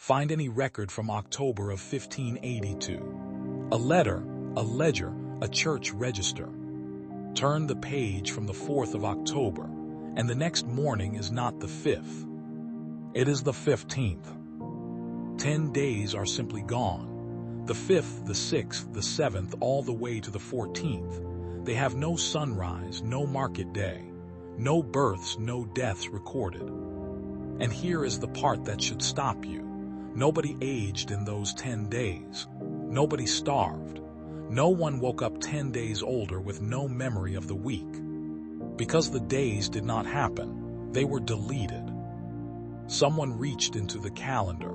Find any record from October of 1582. A letter, a ledger, a church register. Turn the page from the 4th of October, and the next morning is not the 5th. It is the 15th. 10 days are simply gone. The 5th, the 6th, the 7th, all the way to the 14th. They have no sunrise, no market day, no births, no deaths recorded. And here is the part that should stop you. Nobody aged in those 10 days. Nobody starved. No one woke up 10 days older with no memory of the week. Because the days did not happen, they were deleted. Someone reached into the calendar,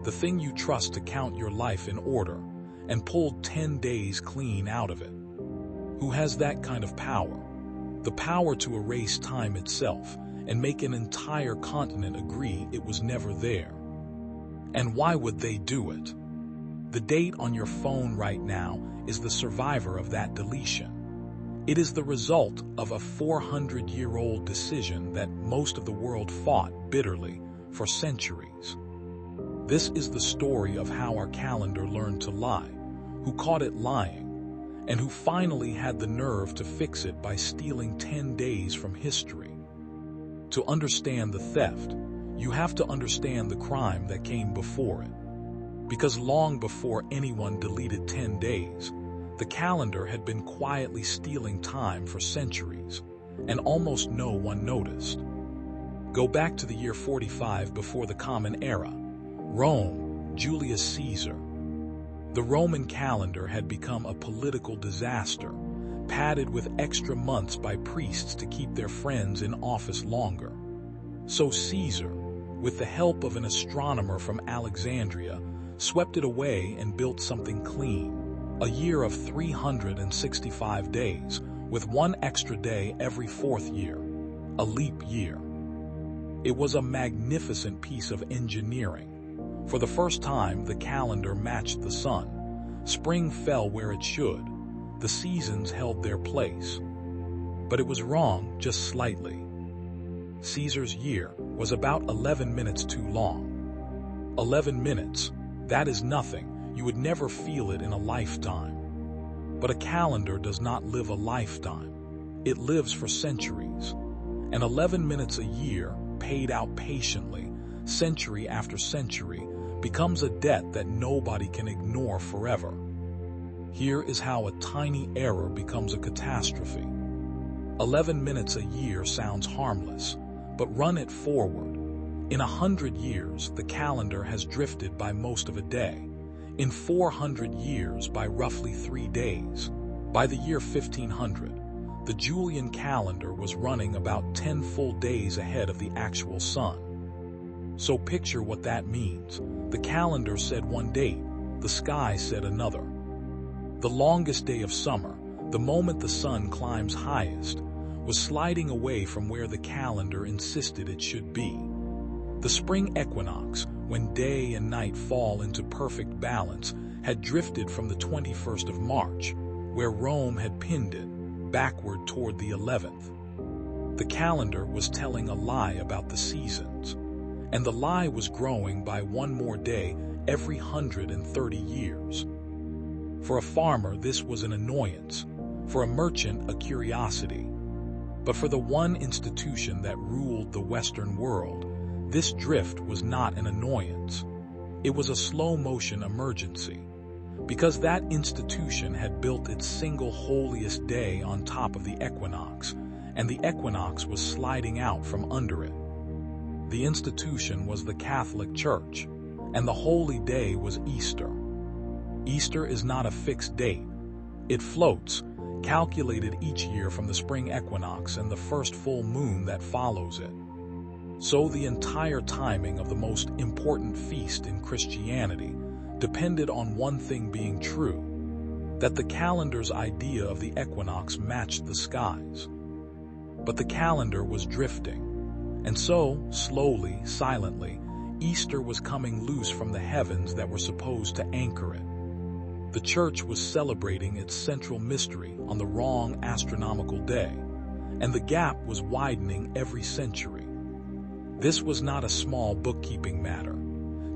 the thing you trust to count your life in order, and pulled 10 days clean out of it. Who has that kind of power? The power to erase time itself and make an entire continent agree it was never there. And why would they do it? The date on your phone right now is the survivor of that deletion. It is the result of a 400-year-old decision that most of the world fought bitterly for centuries. This is the story of how our calendar learned to lie, who caught it lying, and who finally had the nerve to fix it by stealing 10 days from history. To understand the theft, you have to understand the crime that came before it. Because long before anyone deleted 10 days, the calendar had been quietly stealing time for centuries, and almost no one noticed. Go back to the year 45 before the Common Era. Rome, Julius Caesar. The Roman calendar had become a political disaster, padded with extra months by priests to keep their friends in office longer. So Caesar, with the help of an astronomer from Alexandria, swept it away and built something clean, a year of 365 days, with one extra day every 4th year, a leap year. It was a magnificent piece of engineering. For the first time, the calendar matched the sun. Spring fell where it should. The seasons held their place. But it was wrong just slightly. Caesar's year was about 11 minutes too long. 11 minutes, that is nothing. You would never feel it in a lifetime. But a calendar does not live a lifetime. It lives for centuries. And 11 minutes a year, paid out patiently, century after century, becomes a debt that nobody can ignore forever. Here is how a tiny error becomes a catastrophe. 11 minutes a year sounds harmless, but run it forward. In 100 years, the calendar has drifted by most of a day. In 400 years, by roughly 3 days. By the year 1500, the Julian calendar was running about 10 full days ahead of the actual sun. So picture what that means. The calendar said one date, the sky said another. The longest day of summer, the moment the sun climbs highest, was sliding away from where the calendar insisted it should be. The spring equinox, when day and night fall into perfect balance, had drifted from the 21st of March, where Rome had pinned it, backward toward the 11th. The calendar was telling a lie about the seasons, and the lie was growing by one more day every 130 years. For a farmer, this was an annoyance. For a merchant, a curiosity. But for the one institution that ruled the Western world, this drift was not an annoyance. It was a slow-motion emergency. Because that institution had built its single holiest day on top of the equinox, and the equinox was sliding out from under it. The institution was the Catholic Church, and the holy day was Easter. Easter is not a fixed date. It floats, calculated each year from the spring equinox and the first full moon that follows it. So the entire timing of the most important feast in Christianity depended on one thing being true, that the calendar's idea of the equinox matched the skies. But the calendar was drifting, and so, slowly, silently, Easter was coming loose from the heavens that were supposed to anchor it. The church was celebrating its central mystery on the wrong astronomical day, and the gap was widening every century. This was not a small bookkeeping matter.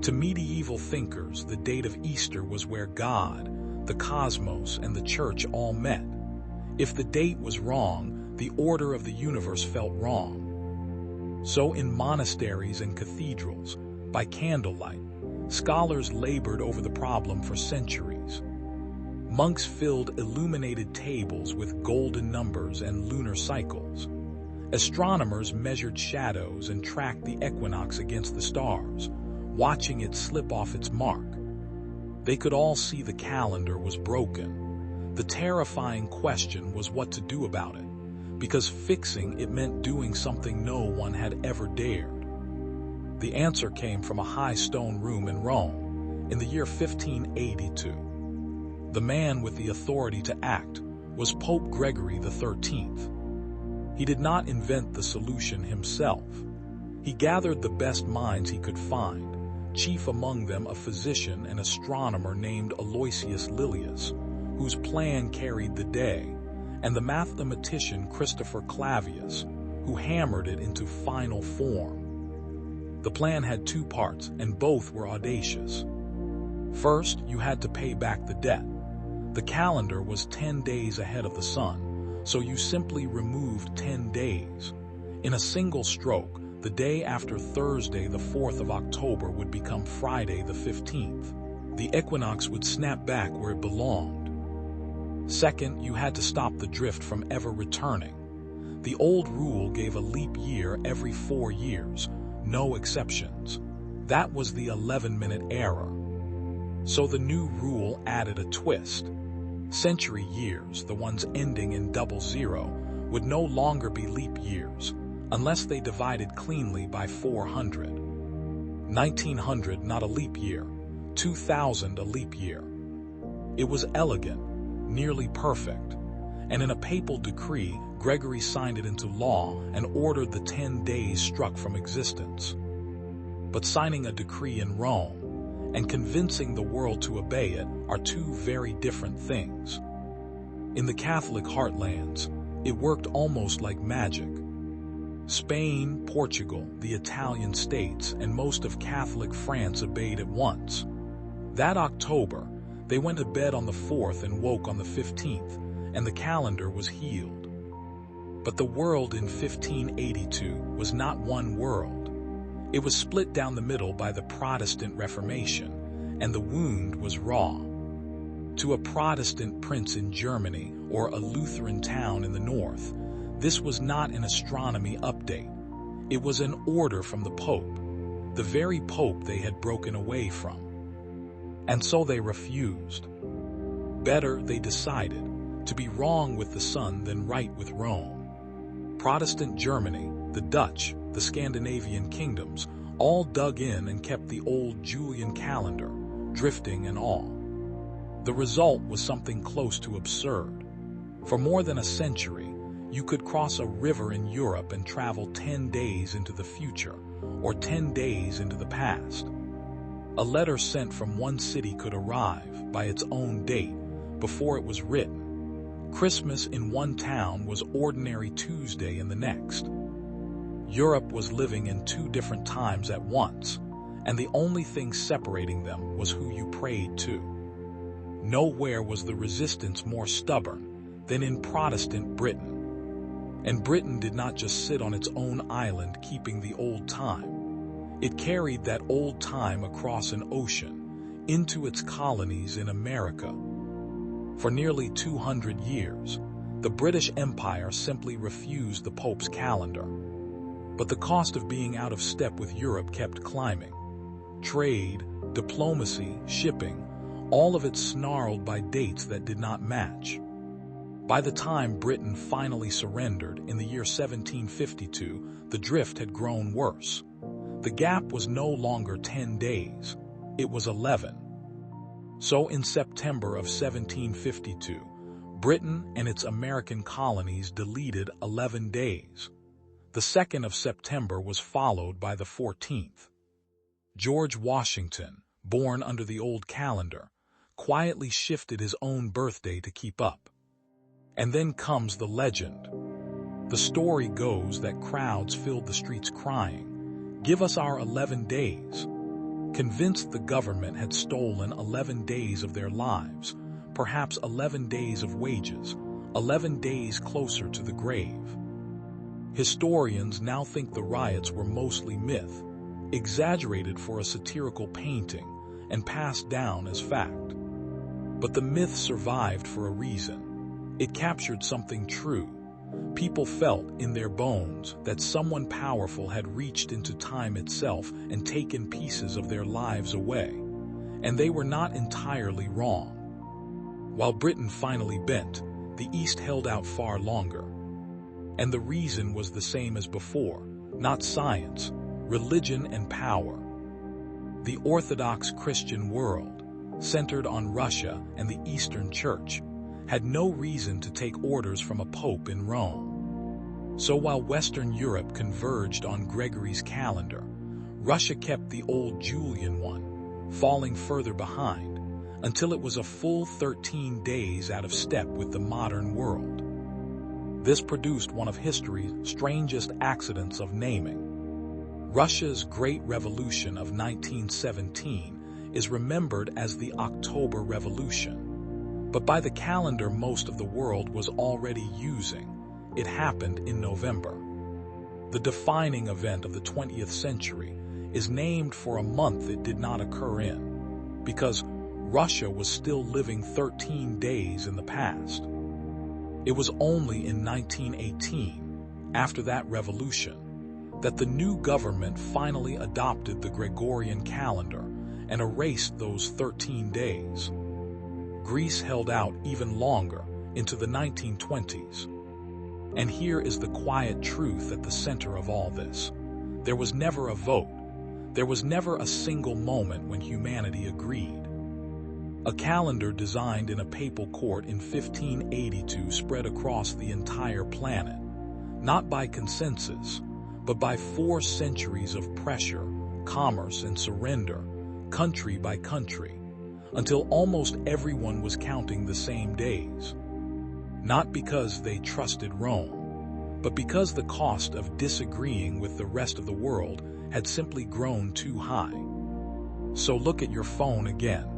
To medieval thinkers, the date of Easter was where God, the cosmos, and the church all met. If the date was wrong, the order of the universe felt wrong. So in monasteries and cathedrals, by candlelight, scholars labored over the problem for centuries. Monks filled illuminated tables with golden numbers and lunar cycles. Astronomers measured shadows and tracked the equinox against the stars, watching it slip off its mark. They could all see the calendar was broken. The terrifying question was what to do about it, because fixing it meant doing something no one had ever dared. The answer came from a high stone room in Rome in the year 1582. The man with the authority to act was Pope Gregory XIII. He did not invent the solution himself. He gathered the best minds he could find, chief among them a physician and astronomer named Aloysius Lilius, whose plan carried the day, and the mathematician Christopher Clavius, who hammered it into final form. The plan had two parts, and both were audacious. First, you had to pay back the debt. The calendar was 10 days ahead of the sun, so you simply removed 10 days. In a single stroke, the day after Thursday, the 4th of October, would become Friday, the 15th. The equinox would snap back where it belonged. Second, you had to stop the drift from ever returning. The old rule gave a leap year every 4 years, no exceptions. That was the 11-minute error. So the new rule added a twist. Century years, the ones ending in 00, would no longer be leap years, unless they divided cleanly by 400. 1900, not a leap year. 2000, a leap year. It was elegant, nearly perfect, and in a papal decree, Gregory signed it into law and ordered the 10 days struck from existence. But signing a decree in Rome and convincing the world to obey it are two very different things. In the Catholic heartlands, it worked almost like magic. Spain, Portugal, the Italian states, and most of Catholic France obeyed at once. That October, they went to bed on the 4th and woke on the 15th, and the calendar was healed. But the world in 1582 was not one world. It was split down the middle by the Protestant Reformation, and the wound was raw. To a Protestant prince in Germany or a Lutheran town in the north, this was not an astronomy update. It was an order from the Pope, the very Pope they had broken away from. And so they refused. Better, they decided, to be wrong with the sun than right with Rome. Protestant Germany, the Dutch, the Scandinavian kingdoms, all dug in and kept the old Julian calendar, drifting and all. The result was something close to absurd. For more than a century, you could cross a river in Europe and travel 10 days into the future, or 10 days into the past. A letter sent from one city could arrive, by its own date, before it was written. Christmas in one town was ordinary Tuesday in the next. Europe was living in two different times at once, and the only thing separating them was who you prayed to. Nowhere was the resistance more stubborn than in Protestant Britain. And Britain did not just sit on its own island keeping the old time. It carried that old time across an ocean into its colonies in America. For nearly 200 years, the British Empire simply refused the Pope's calendar. But the cost of being out of step with Europe kept climbing. Trade, diplomacy, shipping, all of it snarled by dates that did not match. By the time Britain finally surrendered in the year 1752, the drift had grown worse. The gap was no longer 10 days, it was 11. So in September of 1752, Britain and its American colonies deleted 11 days. The 2nd of September was followed by the 14th. George Washington, born under the old calendar, quietly shifted his own birthday to keep up. And then comes the legend. The story goes that crowds filled the streets crying, "Give us our 11 days." convinced the government had stolen 11 days of their lives, perhaps 11 days of wages, 11 days closer to the grave. Historians now think the riots were mostly myth, exaggerated for a satirical painting, and passed down as fact. But the myth survived for a reason. It captured something true. People felt in their bones that someone powerful had reached into time itself and taken pieces of their lives away. And they were not entirely wrong. While Britain finally bent, the East held out far longer. And the reason was the same as before, not science, religion and power. The Orthodox Christian world, centered on Russia and the Eastern Church, had no reason to take orders from a pope in Rome. So while Western Europe converged on Gregory's calendar, Russia kept the old Julian one, falling further behind, until it was a full 13 days out of step with the modern world. This produced one of history's strangest accidents of naming. Russia's Great Revolution of 1917 is remembered as the October Revolution, but by the calendar most of the world was already using, it happened in November. The defining event of the 20th century is named for a month it did not occur in, because Russia was still living 13 days in the past. It was only in 1918, after that revolution, that the new government finally adopted the Gregorian calendar and erased those 13 days. Greece held out even longer, into the 1920s. And here is the quiet truth at the center of all this. There was never a vote. There was never a single moment when humanity agreed. A calendar designed in a papal court in 1582 spread across the entire planet, not by consensus, but by 4 centuries of pressure, commerce, and surrender, country by country, until almost everyone was counting the same days. Not because they trusted Rome, but because the cost of disagreeing with the rest of the world had simply grown too high. So look at your phone again.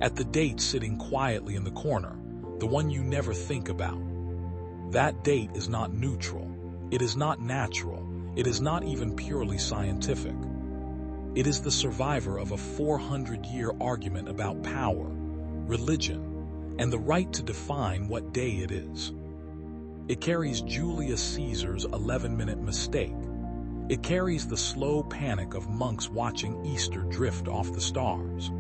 At the date sitting quietly in the corner, the one you never think about. That date is not neutral. It is not natural. It is not even purely scientific. It is the survivor of a 400-year argument about power, religion, and the right to define what day it is. It carries Julius Caesar's 11-minute mistake. It carries the slow panic of monks watching Easter drift off the stars.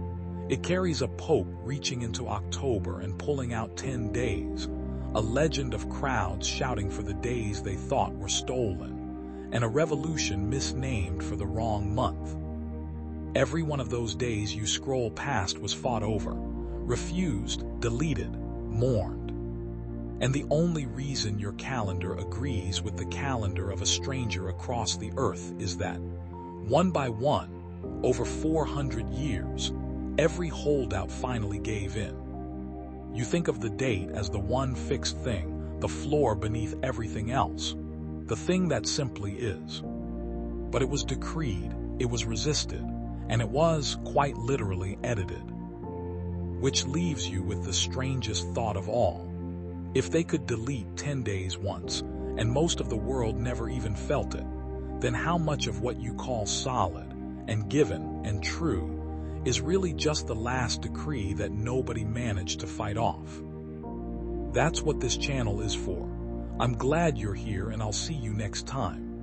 It carries a pope reaching into October and pulling out 10 days, a legend of crowds shouting for the days they thought were stolen, and a revolution misnamed for the wrong month. Every one of those days you scroll past was fought over, refused, deleted, mourned. And the only reason your calendar agrees with the calendar of a stranger across the earth is that, one by one, over 400 years, every holdout finally gave in. You think of the date as the one fixed thing, the floor beneath everything else, the thing that simply is. But it was decreed, it was resisted, and it was, quite literally, edited. Which leaves you with the strangest thought of all. If they could delete 10 days once, and most of the world never even felt it, then how much of what you call solid, and given, and true, is really just the last decree that nobody managed to fight off? That's what this channel is for. I'm glad you're here, and I'll see you next time.